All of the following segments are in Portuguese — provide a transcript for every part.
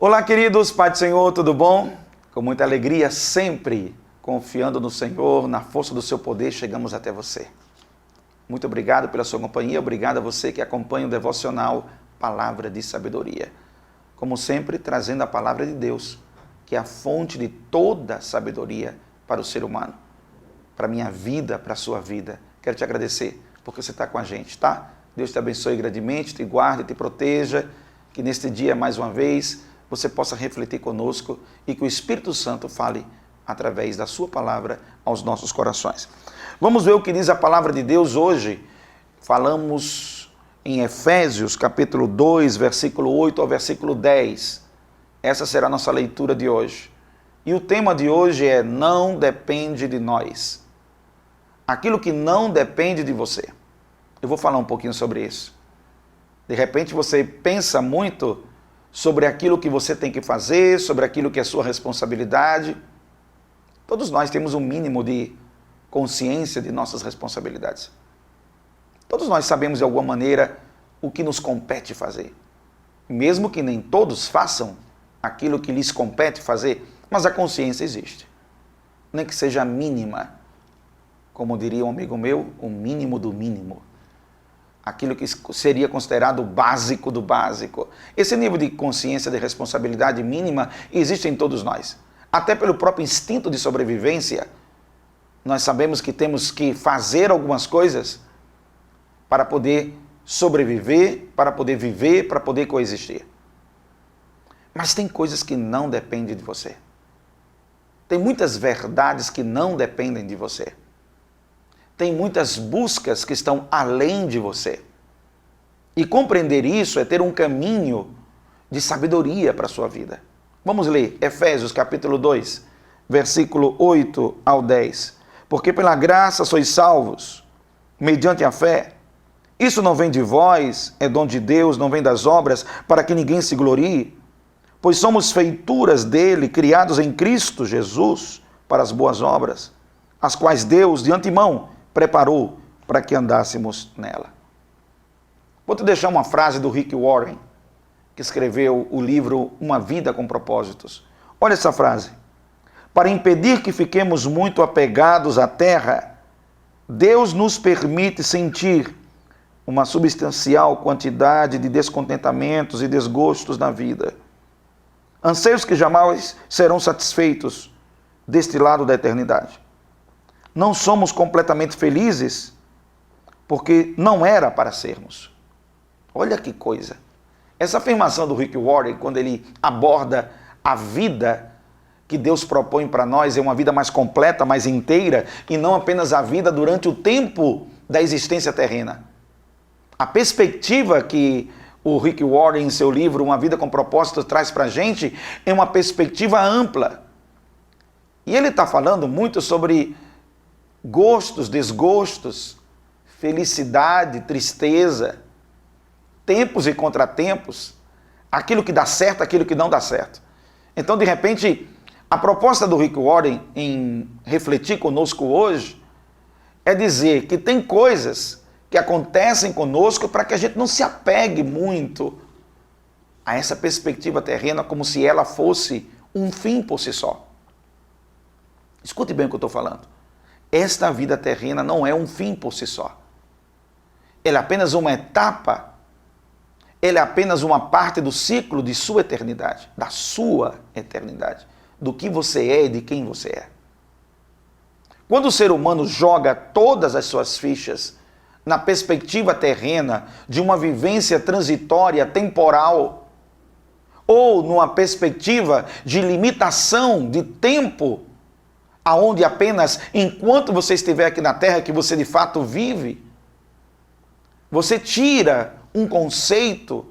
Olá, queridos, Pai do Senhor, tudo bom? Com muita alegria, sempre confiando no Senhor, na força do seu poder, chegamos até você. Muito obrigado pela sua companhia, obrigado a você que acompanha o devocional Palavra de Sabedoria. Como sempre, trazendo a Palavra de Deus, que é a fonte de toda sabedoria para o ser humano, para a minha vida, para a sua vida. Quero te agradecer porque você está com a gente, tá? Deus te abençoe grandemente, te guarde, te proteja, que neste dia, mais uma vez, você possa refletir conosco e que o Espírito Santo fale através da sua palavra aos nossos corações. Vamos ver o que diz a palavra de Deus hoje. Falamos em Efésios, capítulo 2, versículo 8 ao versículo 10. Essa será a nossa leitura de hoje. E o tema de hoje é: não depende de nós. Aquilo que não depende de você. Eu vou falar um pouquinho sobre isso. De repente você pensa muito sobre aquilo que você tem que fazer, sobre aquilo que é sua responsabilidade. Todos nós temos um mínimo de consciência de nossas responsabilidades. Todos nós sabemos de alguma maneira o que nos compete fazer. Mesmo que nem todos façam aquilo que lhes compete fazer, mas a consciência existe. Nem que seja mínima. Como diria um amigo meu, o mínimo do mínimo. Aquilo que seria considerado o básico do básico. Esse nível de consciência de responsabilidade mínima existe em todos nós. Até pelo próprio instinto de sobrevivência, nós sabemos que temos que fazer algumas coisas para poder sobreviver, para poder viver, para poder coexistir. Mas tem coisas que não dependem de você. Tem muitas verdades que não dependem de você. Tem muitas buscas que estão além de você. E compreender isso é ter um caminho de sabedoria para a sua vida. Vamos ler Efésios capítulo 2, versículo 8 ao 10. Porque pela graça sois salvos, mediante a fé. Isso não vem de vós, é dom de Deus, não vem das obras, para que ninguém se glorie. Pois somos feituras dele, criados em Cristo Jesus, para as boas obras, as quais Deus, de antemão, preparou para que andássemos nela. Vou te deixar uma frase do Rick Warren, que escreveu o livro Uma Vida com Propósitos. Olha essa frase. Para impedir que fiquemos muito apegados à terra, Deus nos permite sentir uma substancial quantidade de descontentamentos e desgostos na vida. Anseios que jamais serão satisfeitos deste lado da eternidade. Não somos completamente felizes porque não era para sermos. Olha que coisa. Essa afirmação do Rick Warren, quando ele aborda a vida que Deus propõe para nós, é uma vida mais completa, mais inteira, e não apenas a vida durante o tempo da existência terrena. A perspectiva que o Rick Warren, em seu livro Uma Vida com Propósito, traz para a gente é uma perspectiva ampla. E ele está falando muito sobre gostos, desgostos, felicidade, tristeza, tempos e contratempos, aquilo que dá certo, aquilo que não dá certo. Então, de repente, a proposta do Rick Warren em refletir conosco hoje é dizer que tem coisas que acontecem conosco para que a gente não se apegue muito a essa perspectiva terrena como se ela fosse um fim por si só. Escute bem o que eu estou falando. Esta vida terrena não é um fim por si só. Ela é apenas uma etapa, ela é apenas uma parte do ciclo de sua eternidade, da sua eternidade, do que você é e de quem você é. Quando o ser humano joga todas as suas fichas na perspectiva terrena de uma vivência transitória, temporal, ou numa perspectiva de limitação de tempo, aonde apenas enquanto você estiver aqui na terra que você de fato vive, você tira um conceito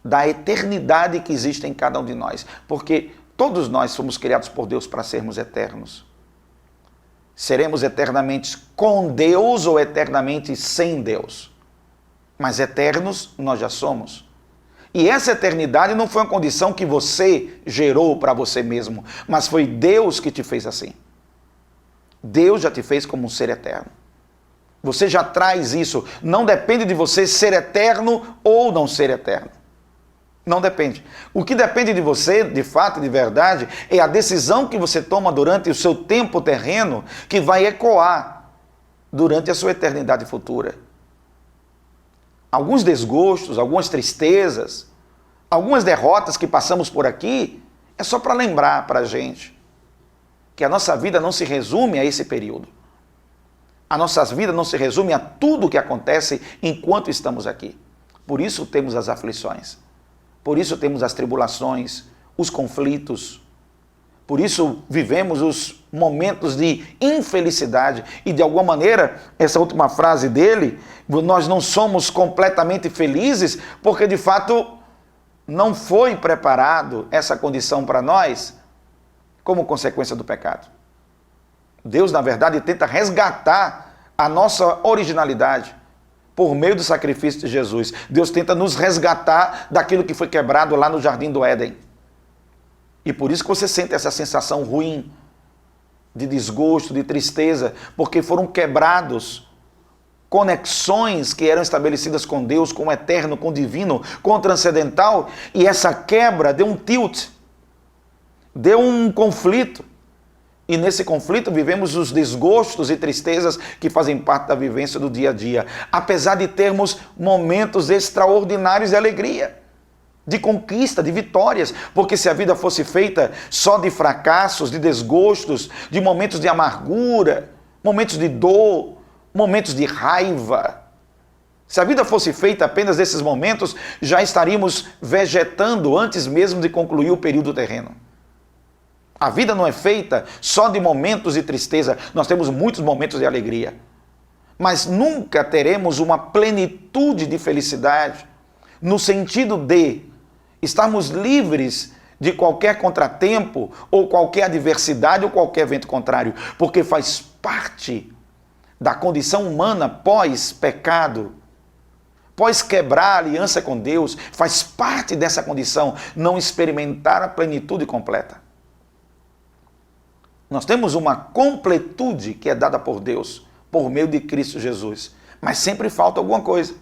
da eternidade que existe em cada um de nós, porque todos nós fomos criados por Deus para sermos eternos. Seremos eternamente com Deus ou eternamente sem Deus, mas eternos nós já somos. E essa eternidade não foi uma condição que você gerou para você mesmo, mas foi Deus que te fez assim. Deus já te fez como um ser eterno. Você já traz isso. Não depende de você ser eterno ou não ser eterno. Não depende. O que depende de você, de fato e de verdade, é a decisão que você toma durante o seu tempo terreno, que vai ecoar durante a sua eternidade futura. Alguns desgostos, algumas tristezas, algumas derrotas que passamos por aqui, é só para lembrar para a gente que a nossa vida não se resume a esse período. A nossa vida não se resume a tudo o que acontece enquanto estamos aqui. Por isso temos as aflições. Por isso temos as tribulações, os conflitos. Por isso vivemos os momentos de infelicidade. E de alguma maneira, essa última frase dele, nós não somos completamente felizes porque de fato não foi preparado essa condição para nós como consequência do pecado. Deus, na verdade, tenta resgatar a nossa originalidade por meio do sacrifício de Jesus. Deus tenta nos resgatar daquilo que foi quebrado lá no Jardim do Éden. E por isso que você sente essa sensação ruim, de desgosto, de tristeza, porque foram quebrados conexões que eram estabelecidas com Deus, com o eterno, com o divino, com o transcendental, e essa quebra deu um tilt, deu um conflito. E nesse conflito vivemos os desgostos e tristezas que fazem parte da vivência do dia a dia, apesar de termos momentos extraordinários de alegria, de conquista, de vitórias, porque se a vida fosse feita só de fracassos, de desgostos, de momentos de amargura, momentos de dor, momentos de raiva, se a vida fosse feita apenas desses momentos, já estaríamos vegetando antes mesmo de concluir o período terreno. A vida não é feita só de momentos de tristeza, nós temos muitos momentos de alegria, mas nunca teremos uma plenitude de felicidade, no sentido de estarmos livres de qualquer contratempo, ou qualquer adversidade, ou qualquer evento contrário, porque faz parte da condição humana pós-pecado, pós quebrar a aliança com Deus, faz parte dessa condição não experimentar a plenitude completa. Nós temos uma completude que é dada por Deus, por meio de Cristo Jesus. Mas sempre falta alguma coisa.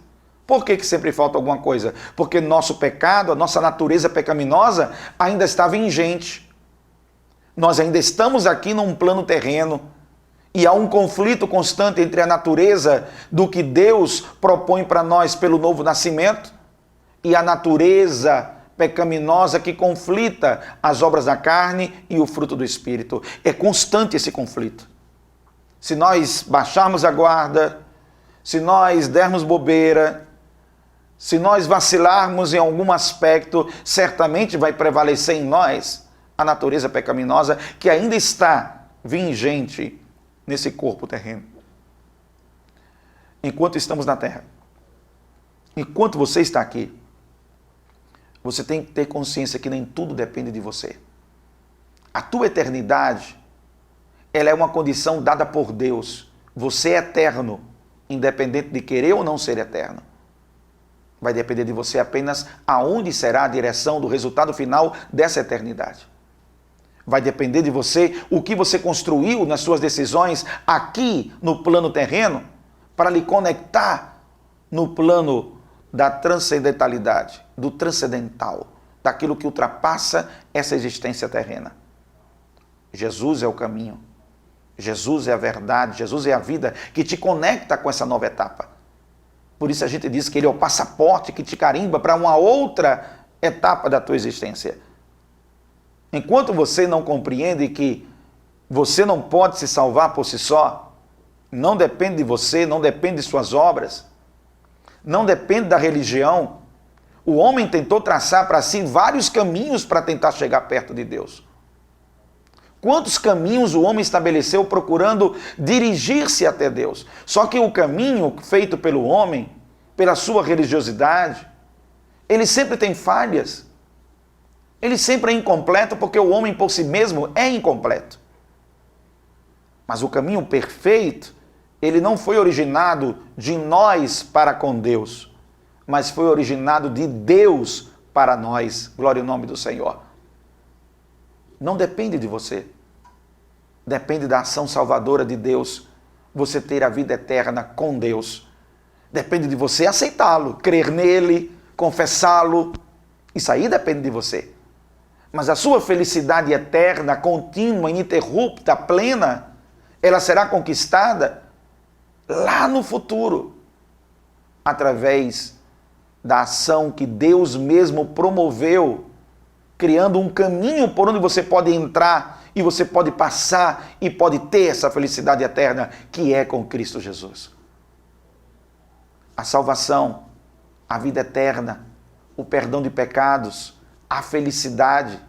Por que sempre falta alguma coisa? Porque nosso pecado, a nossa natureza pecaminosa ainda está vigente. Nós ainda estamos aqui num plano terreno. E há um conflito constante entre a natureza do que Deus propõe para nós pelo novo nascimento e a natureza pecaminosa que conflita as obras da carne e o fruto do Espírito. É constante esse conflito. Se nós baixarmos a guarda, se nós dermos bobeira, se nós vacilarmos em algum aspecto, certamente vai prevalecer em nós a natureza pecaminosa que ainda está vigente nesse corpo terreno. Enquanto estamos na terra, enquanto você está aqui, você tem que ter consciência que nem tudo depende de você. A tua eternidade, ela é uma condição dada por Deus. Você é eterno, independente de querer ou não ser eterno. Vai depender de você apenas aonde será a direção do resultado final dessa eternidade. Vai depender de você o que você construiu nas suas decisões aqui no plano terreno para lhe conectar no plano da transcendentalidade, do transcendental, daquilo que ultrapassa essa existência terrena. Jesus é o caminho, Jesus é a verdade, Jesus é a vida que te conecta com essa nova etapa. Por isso a gente diz que ele é o passaporte que te carimba para uma outra etapa da tua existência. Enquanto você não compreende que você não pode se salvar por si só, não depende de você, não depende de suas obras, não depende da religião. O homem tentou traçar para si vários caminhos para tentar chegar perto de Deus. Quantos caminhos o homem estabeleceu procurando dirigir-se até Deus? Só que o caminho feito pelo homem, pela sua religiosidade, ele sempre tem falhas. Ele sempre é incompleto porque o homem por si mesmo é incompleto. Mas o caminho perfeito, ele não foi originado de nós para com Deus, mas foi originado de Deus para nós. Glória ao nome do Senhor. Não depende de você. Depende da ação salvadora de Deus. Você ter a vida eterna com Deus. Depende de você aceitá-lo, crer nele, confessá-lo, Isso aí depende de você. Mas a sua felicidade eterna, contínua, ininterrupta, plena, ela será conquistada lá no futuro, através da ação que Deus mesmo promoveu, criando um caminho por onde você pode entrar e você pode passar e pode ter essa felicidade eterna, que é com Cristo Jesus. A salvação, a vida eterna, o perdão de pecados, a felicidade.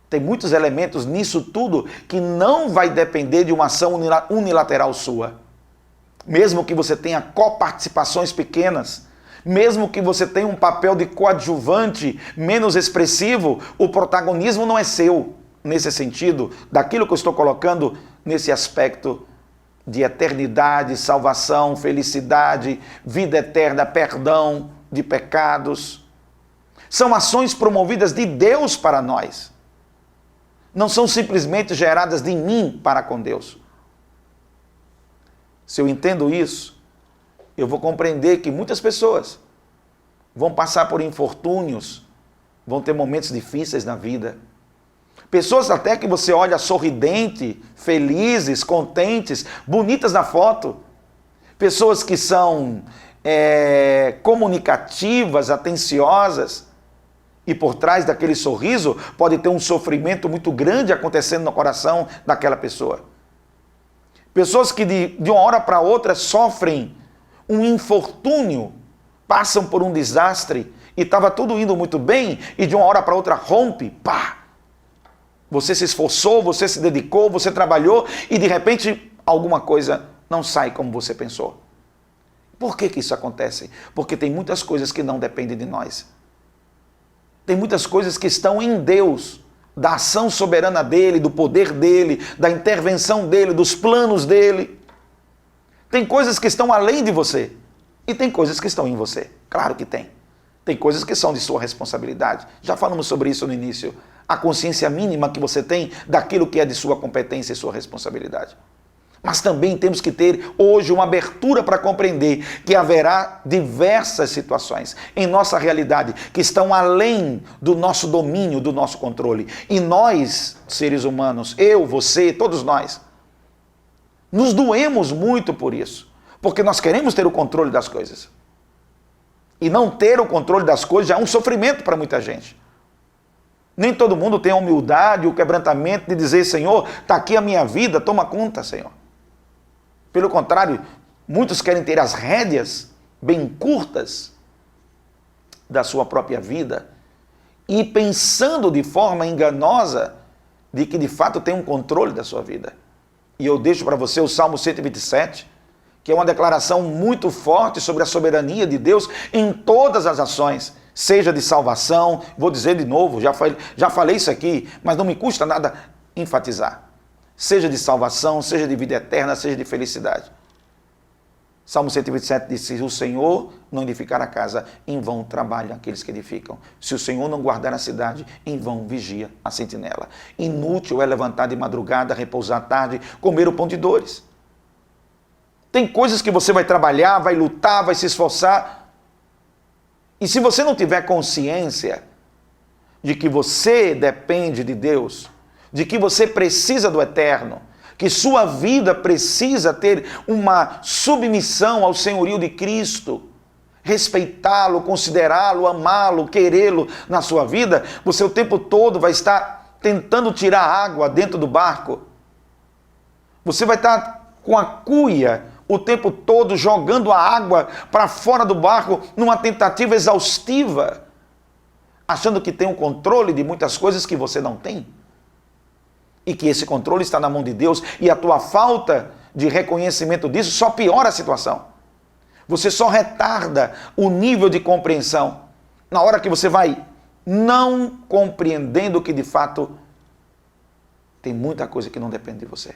Tem muitos elementos nisso tudo que não vai depender de uma ação unilateral sua. Mesmo que você tenha coparticipações pequenas, mesmo que você tenha um papel de coadjuvante menos expressivo, o protagonismo não é seu, nesse sentido, daquilo que eu estou colocando nesse aspecto de eternidade, salvação, felicidade, vida eterna, perdão de pecados. São ações promovidas de Deus para nós. Não são simplesmente geradas de mim para com Deus. Se eu entendo isso, eu vou compreender que muitas pessoas vão passar por infortúnios, vão ter momentos difíceis na vida. Pessoas até que você olha sorridente, felizes, contentes, bonitas na foto. Pessoas que são comunicativas, atenciosas. E por trás daquele sorriso pode ter um sofrimento muito grande acontecendo no coração daquela pessoa. Pessoas que de uma hora para outra sofrem um infortúnio, passam por um desastre e estava tudo indo muito bem e de uma hora para outra rompe, pá! Você se esforçou, você se dedicou, você trabalhou e de repente alguma coisa não sai como você pensou. Por que isso acontece? Porque tem muitas coisas que não dependem de nós. Tem muitas coisas que estão em Deus, da ação soberana dele, do poder dele, da intervenção dele, dos planos dele. Tem coisas que estão além de você e tem coisas que estão em você. Claro que tem. Tem coisas que são de sua responsabilidade. Já falamos sobre isso no início. A consciência mínima que você tem daquilo que é de sua competência e sua responsabilidade. Mas também temos que ter hoje uma abertura para compreender que haverá diversas situações em nossa realidade que estão além do nosso domínio, do nosso controle. E nós, seres humanos, eu, você, todos nós, nos doemos muito por isso, porque nós queremos ter o controle das coisas. E não ter o controle das coisas já é um sofrimento para muita gente. Nem todo mundo tem a humildade, o quebrantamento de dizer, Senhor, está aqui a minha vida, toma conta, Senhor. Pelo contrário, muitos querem ter as rédeas bem curtas da sua própria vida e pensando de forma enganosa de que de fato tem um controle da sua vida. E eu deixo para você o Salmo 127, que é uma declaração muito forte sobre a soberania de Deus em todas as ações, seja de salvação, vou dizer de novo, já falei isso aqui, mas não me custa nada enfatizar. Seja de salvação, seja de vida eterna, seja de felicidade. Salmo 127 diz, se o Senhor não edificar a casa, em vão trabalham aqueles que edificam. Se o Senhor não guardar a cidade, em vão vigia a sentinela. Inútil é levantar de madrugada, repousar à tarde, comer o pão de dores. Tem coisas que você vai trabalhar, vai lutar, vai se esforçar. E se você não tiver consciência de que você depende de Deus, de que você precisa do eterno, que sua vida precisa ter uma submissão ao senhorio de Cristo, respeitá-lo, considerá-lo, amá-lo, querê-lo na sua vida, você o tempo todo vai estar tentando tirar água dentro do barco. Você vai estar com a cuia o tempo todo jogando a água para fora do barco numa tentativa exaustiva, achando que tem o controle de muitas coisas que você não tem. E que esse controle está na mão de Deus e a tua falta de reconhecimento disso só piora a situação. Você só retarda o nível de compreensão na hora que você vai não compreendendo que de fato tem muita coisa que não depende de você.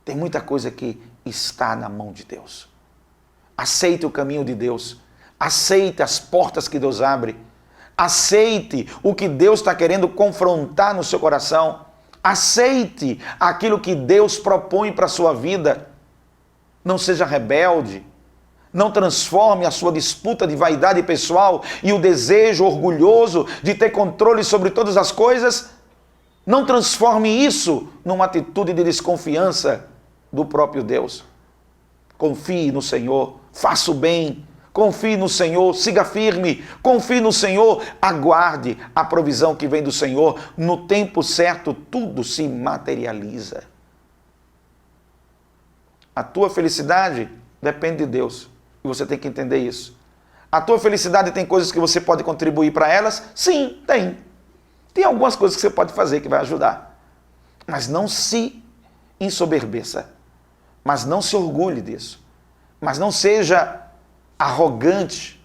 Tem muita coisa que está na mão de Deus. Aceite o caminho de Deus. Aceite as portas que Deus abre. Aceite o que Deus está querendo confrontar no seu coração. Aceite aquilo que Deus propõe para a sua vida. Não seja rebelde. Não transforme a sua disputa de vaidade pessoal e o desejo orgulhoso de ter controle sobre todas as coisas. Não transforme isso numa atitude de desconfiança do próprio Deus. Confie no Senhor, faça o bem, confie no Senhor, siga firme, confie no Senhor, aguarde a provisão que vem do Senhor. No tempo certo, tudo se materializa. A tua felicidade depende de Deus, e você tem que entender isso. A tua felicidade tem coisas que você pode contribuir para elas? Sim, tem. Tem algumas coisas que você pode fazer que vai ajudar. Mas não se ensoberbeça. Mas não se orgulhe disso. Mas não seja arrogante,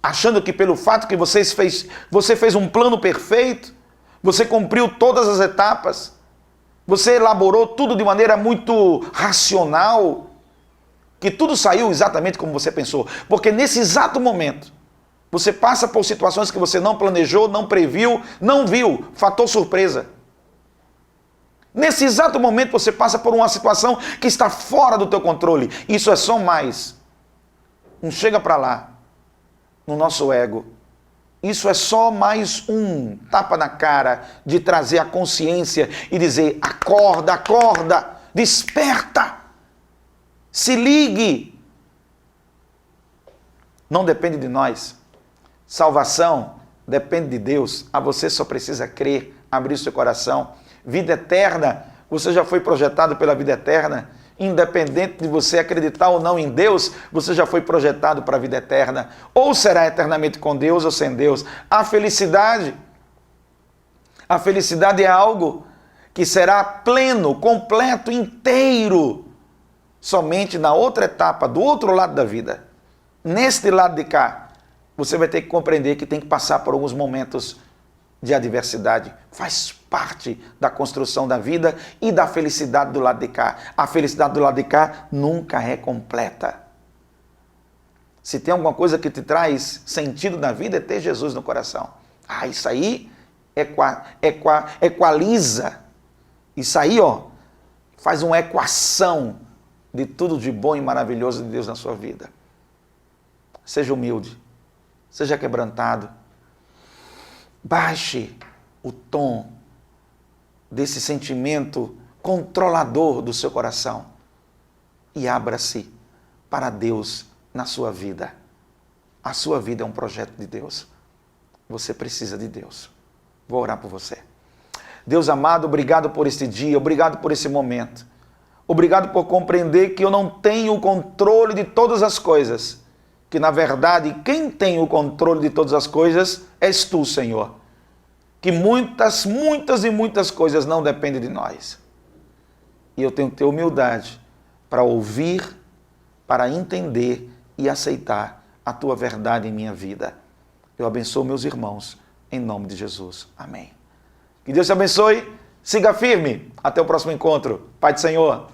achando que pelo fato que você fez um plano perfeito, você cumpriu todas as etapas, você elaborou tudo de maneira muito racional, que tudo saiu exatamente como você pensou. Porque nesse exato momento, você passa por situações que você não planejou, não previu, não viu, fator surpresa. Nesse exato momento você passa por uma situação que está fora do teu controle. Isso é só mais. Não chega para lá, no nosso ego. Isso é só mais um tapa na cara de trazer a consciência e dizer: acorda, acorda, desperta, se ligue. Não depende de nós. Salvação depende de Deus. A você só precisa crer, abrir seu coração. Vida eterna, você já foi projetado pela vida eterna. Independente de você acreditar ou não em Deus, você já foi projetado para a vida eterna. Ou será eternamente com Deus ou sem Deus. A felicidade é algo que será pleno, completo, inteiro, somente na outra etapa, do outro lado da vida. Neste lado de cá, você vai ter que compreender que tem que passar por alguns momentos de adversidade. Faz parte da construção da vida e da felicidade do lado de cá. A felicidade do lado de cá nunca é completa. Se tem alguma coisa que te traz sentido na vida, é ter Jesus no coração. Isso aí equaliza. Isso aí, faz uma equação de tudo de bom e maravilhoso de Deus na sua vida. Seja humilde, seja quebrantado. Baixe o tom desse sentimento controlador do seu coração e abra-se para Deus na sua vida. A sua vida é um projeto de Deus. Você precisa de Deus. Vou orar por você. Deus amado, obrigado por este dia, obrigado por esse momento. Obrigado por compreender que eu não tenho o controle de todas as coisas. Que na verdade quem tem o controle de todas as coisas és tu, Senhor. Que muitas e muitas coisas não dependem de nós. E eu tenho que ter humildade para ouvir, para entender e aceitar a tua verdade em minha vida. Eu abençoo meus irmãos, em nome de Jesus. Amém. Que Deus te abençoe, siga firme. Até o próximo encontro. Pai do Senhor.